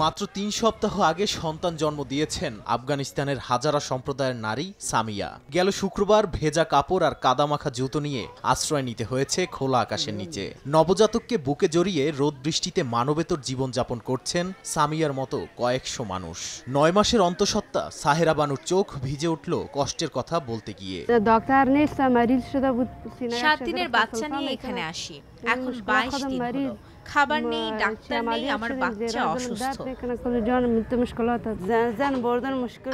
মাত্র ৩ সপ্তাহ আগে সন্তান জন্ম দিয়েছেন আফগানিস্তানের হাজারা সম্প্রদায়ের নারী সামিয়া। গেল শুক্রবার ভেজা কাপড় আর কাদামাখা জুতো নিয়ে আশ্রয় নিতে হয়েছে খোলা আকাশের নিচে। নবজাতককে বুকে জড়িয়ে রোদ বৃষ্টিতে মানবেতর জীবনযাপন করছেন সামিয়ার মতো কয়েকশো মানুষ। ৯ মাসের অন্তঃসত্ত্বা সাহেরা বানুর চোখ ভিজে উঠল কষ্টের কথা বলতে গিয়ে। ৭ দিনের বাচ্চা নিয়ে এখানে আসি, এখন ২২ দিন হলো। খাবার নেই, ডাক্তার নেই, আমার বাচ্চা অসুস্থ।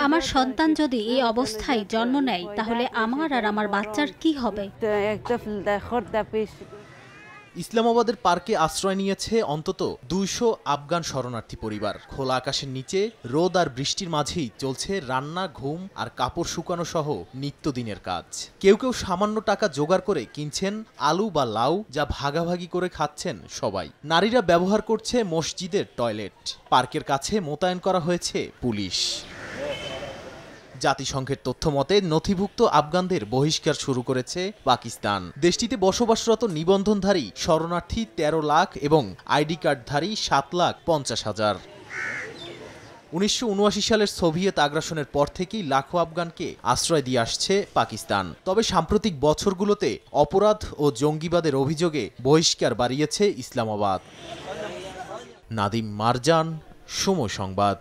আমার সন্তান যদি এই অবস্থায় জন্ম নেয় তাহলে আমার আর আমার বাচ্চার কি হবে? ইসলামাবাদের পার্কে আশ্রয় নিয়েছে অন্তত ২০০ আফগান শরণার্থী পরিবার। খোলা আকাশের নিচে রোদ আর বৃষ্টির মাঝেই চলছে রান্না, ঘুম আর কাপড় শুকানো সহ নিত্যদিনের কাজ। কেউ কেউ সামান্য টাকা জোগাড় করে কিনছেন আলু বা লাউ, যা ভাগাভাগি করে খাচ্ছেন সবাই। নারীরা ব্যবহার করছে মসজিদের টয়লেট। পার্কের কাছে মোতায়েন করা হয়েছে পুলিশ। জাতিসংঘের তথ্য মতে নথিভুক্ত আফগানদের বহিষ্কার শুরু করেছে পাকিস্তান। দেশটিতে বসবাসরত নিবন্ধনধারী শরণার্থী ১৩ লাখ এবং আইডি কার্ডধারী ৭,৫০,০০০। ১৯৭৯ সালের সোভিয়েত আগ্রাসনের পর থেকেই লাখো আফগানকে আশ্রয় দিয়ে আসছে পাকিস্তান। তবে সাম্প্রতিক বছরগুলোতে অপরাধ ও জঙ্গিবাদের অভিযোগে বহিষ্কার বাড়িয়েছে ইসলামাবাদ। নাদিম মারজান, সময় সংবাদ।